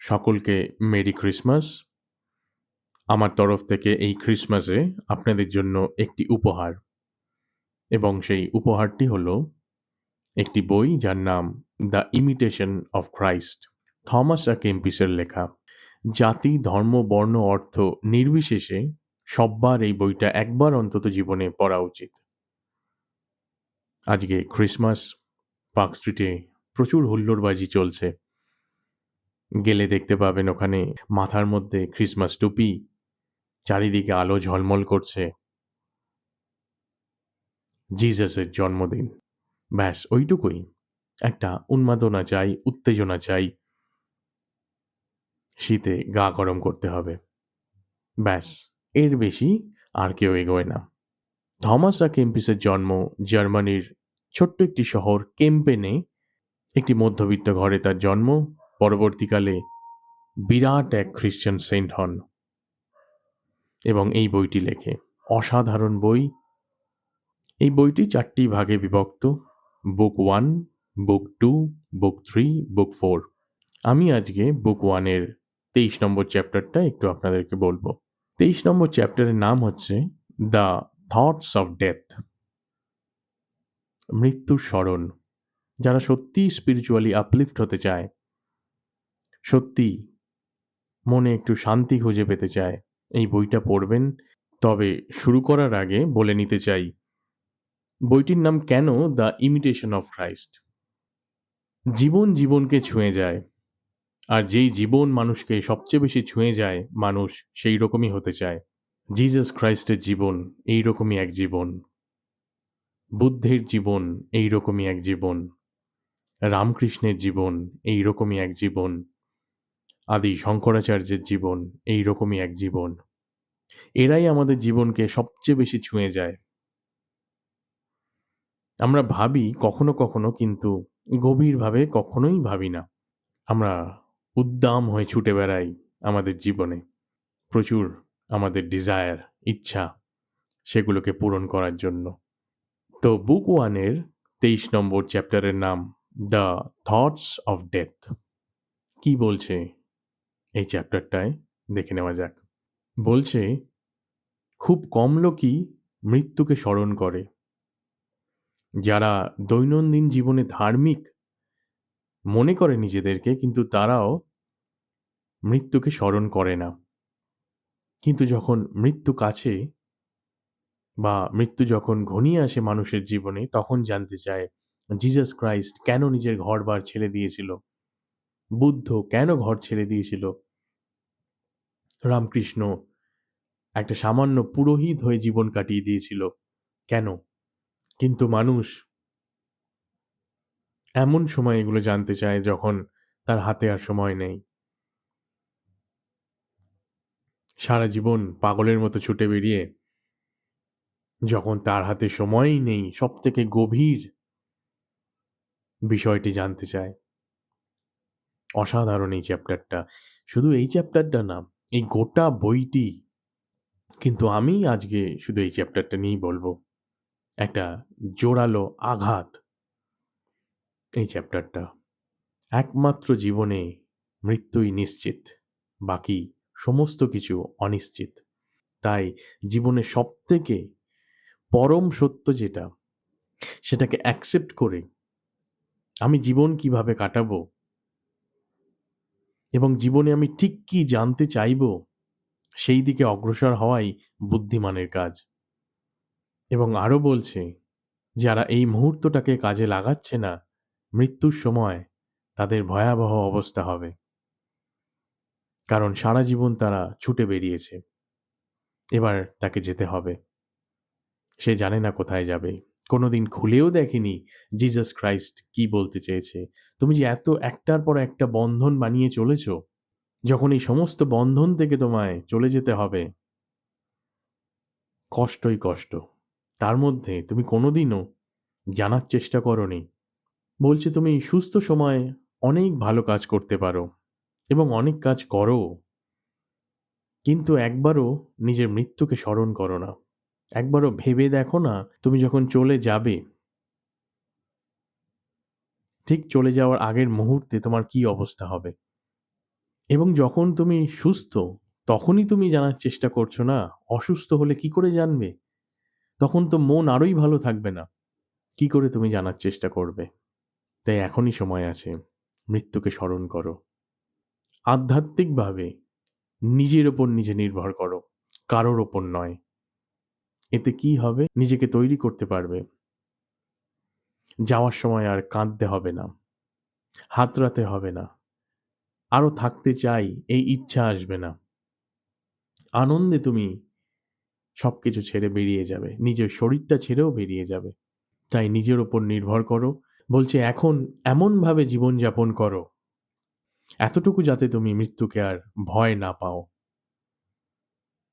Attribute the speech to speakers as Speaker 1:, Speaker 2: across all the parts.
Speaker 1: সকলকে merry Christmas. আমার তরফ থেকে এই ক্রিসমাসে আপনাদের জন্য একটি উপহার, এবং সেই উপহারটি হলো একটি বই যার নাম the imitation of Christ, Thomas a কেম্পিসের লেখা। জাতি, ধর্ম, বর্ণ, অর্থ নির্বিশেষে সব্বার এই বইটা একবার অন্তত জীবনে পড়া উচিত। আজকে ক্রিসমাস, পার্ক স্ট্রিটে প্রচুর হুল্লোড়বাজি চলছে। গেলে দেখতে পাবেন ওখানে মাথার মধ্যে ক্রিসমাস টুপি, চারিদিকে আলো ঝলমল করছে। জিসাসের জন্মদিন। ব্যাস ওইটুকুই। একটা উন্মাদনা চাই, উত্তেজনা চাই। শীতে গা গরম করতে হবে। ব্যাস, এর বেশি আর কেউ এগোয় না। থমাস আ কেম্পিসের জন্ম জার্মানির ছোট্ট একটি শহর কেম্পেনে। একটি মধ্যবিত্ত ঘরে তার জন্ম। পরবর্তীকালে বিরাট এক খ্রিশ্চান সেন্ট হন এবং এই বইটি লেখে। অসাধারণ বই। এই বইটি 4টি ভাগে বিভক্ত: বুক 1, বুক 2, বুক 3, বুক 4। আমি আজকে বুক 1 এর 23 নম্বর চ্যাপ্টারটা একটু আপনাদেরকে বলবো। 23 নম্বর চ্যাপ্টারের নাম হচ্ছে দ্য থটস অফ ডেথ, মৃত্যুর স্মরণ। যারা সত্যি স্পিরিচুয়ালি আপলিফট হতে চায়, সত্যি মনে একটু শান্তি খুঁজে পেতে চায়, এই বইটা পড়বেন। তবে শুরু করার আগে বলে নিতে চাই, বইটির নাম কেন দ্য ইমিটেশন অফ ক্রাইস্ট। জীবন জীবনকে ছুঁয়ে যায়, আর যেই জীবন মানুষকে সবচেয়ে বেশি ছুঁয়ে যায়, মানুষ সেই রকমই হতে চায়। জিসাস ক্রাইস্টের জীবন এই রকমই এক জীবন, বুদ্ধের জীবন এই রকমই এক জীবন, রামকৃষ্ণের জীবন এই রকমই এক জীবন, আদি শঙ্করাচার্যের জীবন এই রকমই এক জীবন। এরাই আমাদের জীবনকে সবচেয়ে বেশি ছুঁয়ে যায়। আমরা ভাবি কখনো কখনো, কিন্তু গভীরভাবে কখনোই ভাবি না। আমরা উদ্দাম হয়ে ছুটে বেড়াই আমাদের জীবনে, প্রচুর আমাদের ডিজায়ার, ইচ্ছা, সেগুলোকে পূরণ করার জন্য। তো বুক 1 এর 23 নম্বর চ্যাপ্টারের নাম দ্য থটস অফ ডেথ। কি বলছে এই চ্যাপ্টারটায় দেখে নেওয়া যাক। বলছে, খুব কম লোকই মৃত্যুকে স্মরণ করে। যারা দৈনন্দিন জীবনে ধার্মিক মনে করে নিজেদেরকে, কিন্তু তারাও মৃত্যুকে স্মরণ করে না। কিন্তু যখন মৃত্যু কাছে, বা মৃত্যু যখন ঘনিয়ে আসে মানুষের জীবনে, তখন জানতে চায় জিসাস ক্রাইস্ট কেন নিজের ঘরবার ছেড়ে দিয়েছিল, বুদ্ধ কেন ঘর ছেড়ে দিয়েছিল, রামকৃষ্ণ একটা সামান্য পুরোহিত হয়ে জীবন কাটিয়ে দিয়েছিল কেন। কিন্তু মানুষ এমন সময় এগুলো জানতে চায় যখন তার হাতে আর সময় নেই। সারা জীবন পাগলের মতো ছুটে বেরিয়ে যখন তার হাতে সময়ই নেই, সব থেকে গভীর বিষয়টি জানতে চায়। অসাধারণ এই চ্যাপ্টারটা। শুধু এই চ্যাপ্টারটা না, এই গোটা বইটি। কিন্তু আমি আজকে শুধু এই চ্যাপ্টারটা নিয়েই বলবো। একটা জোরালো আঘাত এই চ্যাপ্টারটা। একমাত্র জীবনে মৃত্যুই নিশ্চিত, বাকি সমস্ত কিছু অনিশ্চিত। তাই জীবনের সবথেকে পরম সত্য যেটা, সেটাকে অ্যাকসেপ্ট করে আমি জীবন কিভাবে কাটাবো এবং জীবনে আমি ঠিক কি জানতে চাইবো, সেই দিকে অগ্রসর হওয়াই বুদ্ধিমানের কাজ। এবং আরও বলছে, যারা এই মুহূর্তটাকে কাজে লাগাচ্ছে না, মৃত্যুর সময় তাদের ভয়াবহ অবস্থা হবে। কারণ সারা জীবন তারা ছুটে বেরিয়েছে, এবার তাকে যেতে হবে। সে জানে না কোথায় যাবে, কোনোদিন খুলেও দেখেনি জিসাস ক্রাইস্ট কি বলতে চেয়েছে। তুমি যে এত একটার পর একটা বন্ধন বানিয়ে চলেছ, যখন এই সমস্ত বন্ধন থেকে তোমায় চলে যেতে হবে, কষ্টই কষ্ট। তার মধ্যে তুমি কোনোদিনও জানার চেষ্টা করনি। বলছে তুমি সুস্থ সময়ে অনেক ভালো কাজ করতে পারো এবং অনেক কাজ করো, কিন্তু একবারও নিজের মৃত্যুকে স্মরণ করো না। একবারও ভেবে দেখো না, তুমি যখন চলে যাবে, ঠিক চলে যাওয়ার আগের মুহূর্তে তোমার কি অবস্থা হবে। এবং যখন তুমি সুস্থ, তখনই তুমি জানার চেষ্টা করছো না। অসুস্থ হলে কি করে জানবে? তখন তো মন আরোই ভালো থাকবে না। কি করে তুমি জানার চেষ্টা করবে? তাই এখনই সময় আছে। মৃত্যুকে স্মরণ করো। আধ্যাত্মিকভাবে নিজের ওপর নিজে নির্ভর করো, কারোর ওপর নয়। এতে কি হবে? নিজেকে তৈরি করতে পারবে। যাওয়ার সময় আর কাঁদতে হবে না, হাতড়াতে হবে না, আরো থাকতে চাই এই ইচ্ছা আসবে না। আনন্দে তুমি সবকিছু ছেড়ে বেরিয়ে যাবে, নিজের শরীরটা ছেড়েও বেরিয়ে যাবে। তাই নিজের ওপর নির্ভর করো। বলছে এখন এমনভাবে জীবনযাপন করো, এতটুকু যাতে তুমি মৃত্যুকে আর ভয় না পাও।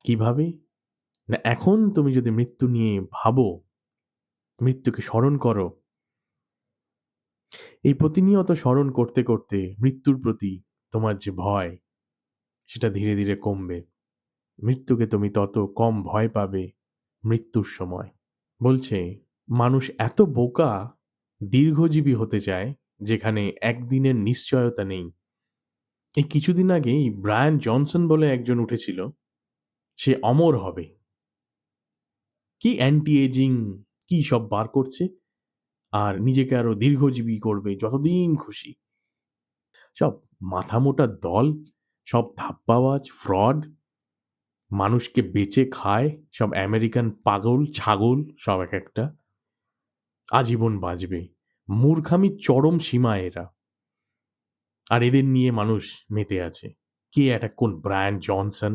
Speaker 1: কিভাবে? না, এখন তুমি যদি মৃত্যু নিয়ে ভাবো, মৃত্যুকে স্মরণ করো, এই প্রতিনিয়ত স্মরণ করতে করতে মৃত্যুর প্রতি তোমার যে ভয়, সেটা ধীরে ধীরে কমবে। মৃত্যুকে তুমি তত কম ভয় পাবে মৃত্যুর সময়। বলছে মানুষ এত বোকা, দীর্ঘজীবী হতে চায় যেখানে একদিনের নিশ্চয়তা নেই। এই কিছুদিন আগেই ব্রায়ান জনসন বলে একজন উঠেছিল, সে অমর হবে। কি অ্যান্টি এজিং কি সব বার করছে, আর নিজেকে আরো দীর্ঘজীবী করবে যতদিন খুশি। সব মাথামোটা দল, সব ধাপ্পাবাজ, ফ্রড, মানুষকে বেচে খায়, সব আমেরিকান পাগল ছাগল, সব এক একটা। আজীবন বাঁচবে। মূর্খামির চরম সীমা এরা। আর এদের নিয়ে মানুষ মেতে আছে। কে একটা কোন ব্রায়ান জনসন,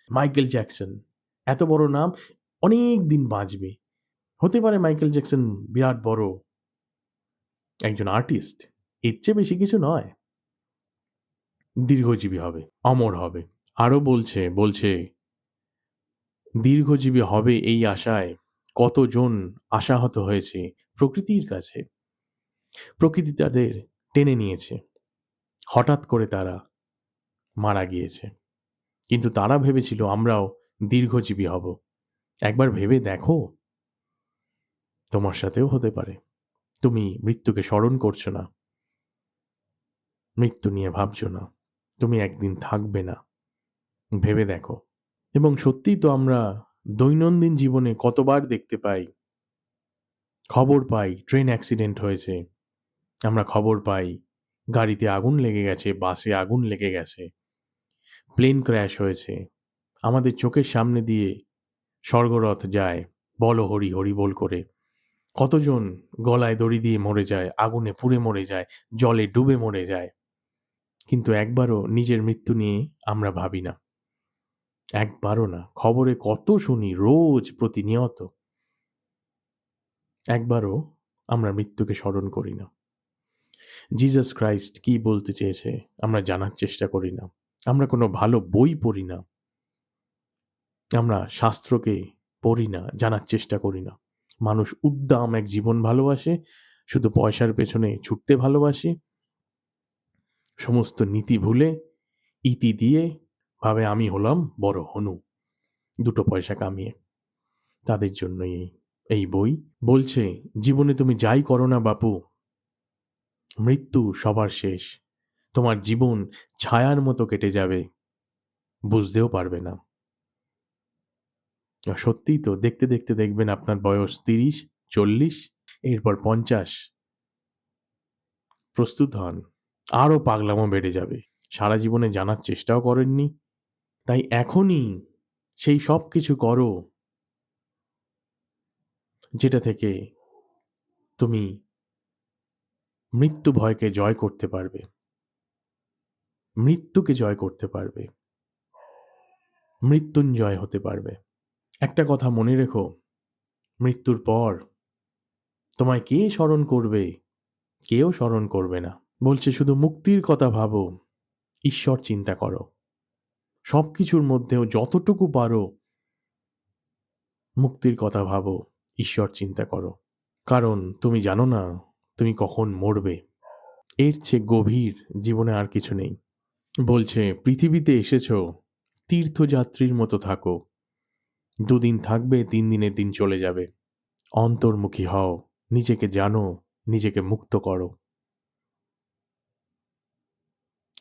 Speaker 1: মাইকেল জ্যাকসন, এত বড় নাম, অনেক দিন বাঁচবে। হতে পারে মাইকেল জ্যাকসন বিরাট বড় একজন আর্টিস্ট, এর চেয়ে বেশি কিছু নয়। দীর্ঘজীবী হবে, অমর হবে। আরো বলছে দীর্ঘজীবী হবে এই আশায় কতজন আশাহত হয়েছে প্রকৃতির কাছে। প্রকৃতি তাদের টেনে নিয়েছে, হঠাৎ করে তারা মারা গিয়েছে। কিন্তু তারা ভেবেছিল আমরাও দীর্ঘজীবী হব। একবার ভেবে দেখো, তোমার সাথেও হতে পারে। তুমি মৃত্যুকে স্মরণ করছো না, মৃত্যু নিয়ে ভাবছো না, তুমি একদিন থাকবে না, ভেবে দেখো। এবং সত্যিই তো আমরা দৈনন্দিন জীবনে কতবার দেখতে পাই, খবর পাই ট্রেন অ্যাক্সিডেন্ট হয়েছে, আমরা খবর পাই গাড়িতে আগুন লেগে গেছে, বাসে আগুন লেগে গেছে, প্লেন ক্র্যাশ হয়েছে, আমাদের চোখের সামনে দিয়ে স্বর্গরথ যায়, বলো হরি হরি বল করে। কতজন গলায় দড়ি দিয়ে মরে যায়, আগুনে পুড়ে মরে যায়, জলে ডুবে মরে যায়। কিন্তু একবারও নিজের মৃত্যু নিয়ে আমরা ভাবি না, একবারও না। খবরে কত শুনি রোজ, প্রতিনিয়ত। একবারও আমরা মৃত্যুকে স্মরণ করি না। জিসাস ক্রাইস্ট কি বলতে চেয়েছে আমরা জানার চেষ্টা করি না। আমরা কোনো ভালো বই পড়ি না, আমরা শাস্ত্রকে পড়ি না, জানার চেষ্টা করি না। মানুষ উদ্দাম এক জীবন ভালোবাসে, শুধু পয়সার পেছনে ছুটতে ভালোবাসে, সমস্ত নীতি ভুলে ইতি দিয়ে ভাবে আমি হলাম বড় হনু, দুটো পয়সা কামিয়ে। তাদের জন্যই এই বই। বলছে জীবনে তুমি যাই করো না বাপু, মৃত্যু সবার শেষ। তোমার জীবন ছায়ার মতো কেটে যাবে, বুঝতেও পারবে না। আর সত্যিই তো, দেখতে দেখতে দেখবেন আপনার বয়স ৩০, ৪০, এরপর ৫০। প্রস্তুত হন, আরও পাগলামো বেড়ে যাবে। সারা জীবনে জানার চেষ্টাও করেননি, তাই এখনই সেই সব কিছু করো যেটা থেকে তুমি মৃত্যু ভয়কে জয় করতে পারবে, মৃত্যুকে জয় করতে পারবে, মৃত্যুঞ্জয় হতে পারবে। একটা কথা মনে রেখো, মৃত্যুর পর তোমায় কে স্মরণ করবে? কেউ স্মরণ করবে না। বলছে শুধু মুক্তির কথা ভাবো, ঈশ্বর চিন্তা করো। সবকিছুর মধ্যেও যতটুকু পারো মুক্তির কথা ভাবো, ঈশ্বর চিন্তা করো। কারণ তুমি জানো না তুমি কখন মরবে। এর চেয়ে গভীর জীবনে আর কিছু নেই। বলছে পৃথিবীতে এসেছো, তীর্থযাত্রীর মতো থাকো। ২ দিন থাকবে, ৩ দিনের দিন চলে যাবে। অন্তর্মুখী হও, নিজেকে জানো, নিজেকে মুক্ত করো।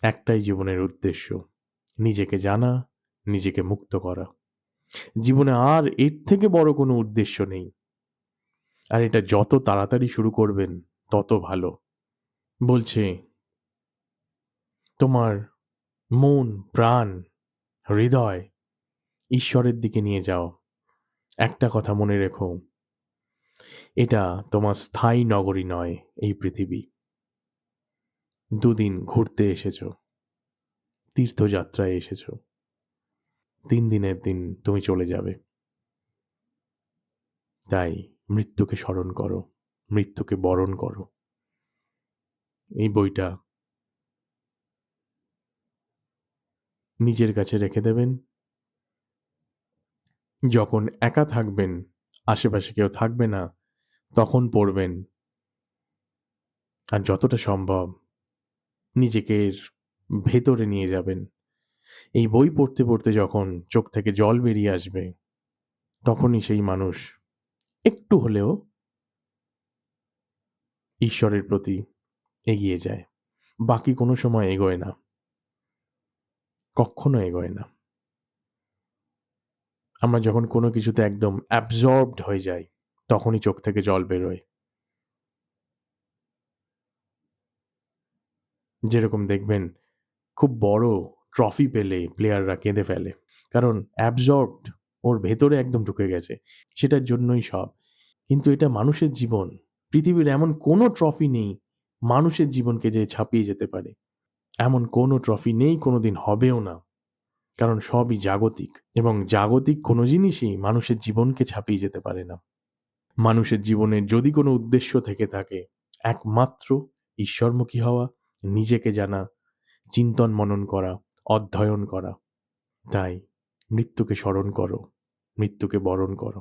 Speaker 1: একটাই জীবনের উদ্দেশ্য, নিজেকে জানা, নিজেকে মুক্ত করা। জীবনে আর এর থেকে বড় কোনো উদ্দেশ্য নেই। আর এটা যত তাড়াতাড়ি শুরু করবেন তত ভালো। বলছে, তোমার মন, প্রাণ, হৃদয় ঈশ্বরের দিকে নিয়ে যাও। একটা কথা মনে রেখো, এটা তোমার স্থায়ী নগরী নয়, এই পৃথিবী। দুদিন ঘুরতে এসেছো, তীর্থযাত্রায় এসেছো, 3 দিনের দিন তুমি চলে যাবে। তাই মৃত্যুকে স্মরণ করো, মৃত্যুকে বরণ করো। এই বইটা নিজের কাছে রেখে দেবেন। যখন একা থাকবেন, আশেপাশে কেউ থাকবে না, তখন পড়বেন। আর যতটা সম্ভব নিজেকে এর ভেতরে নিয়ে যাবেন। এই বই পড়তে পড়তে যখন চোখ থেকে জল বেরিয়ে আসবে, তখনই সেই মানুষ একটু হলেও ঈশ্বরের প্রতি এগিয়ে যায়। বাকি কোনো সময় এগোয় না, কখনো এগোয় না। আমরা যখন কোনো কিছুতে একদম অ্যাবজর্বড হয়ে যাই, তখনই চোখ থেকে জল বেরোয়। যেরকম দেখবেন, খুব বড় ট্রফি পেলে প্লেয়াররা কেঁদে ফেলে, কারণ অ্যাবজর্বড, ওর ভেতরে একদম ঢুকে গেছে, সেটার জন্যই সব। কিন্তু এটা মানুষের জীবন। পৃথিবীর এমন কোনো ট্রফি নেই মানুষের জীবনকে যে ছাপিয়ে যেতে পারে। এমন কোনো ট্রফি নেই, কোনোদিন হবেও না, কারণ সবই জাগতিক, এবং জাগতিক কোনো জিনিসই মানুষের জীবনকে ছাপিয়ে যেতে পারে না। মানুষের জীবনের যদি কোনো উদ্দেশ্য থেকে থাকে, একমাত্র ঈশ্বরমুখী হওয়া, নিজেকে জানা, চিন্তন মনন করা, অধ্যয়ন করা। তাই মৃত্যুকে স্মরণ করো, মৃত্যুকে বরণ করো।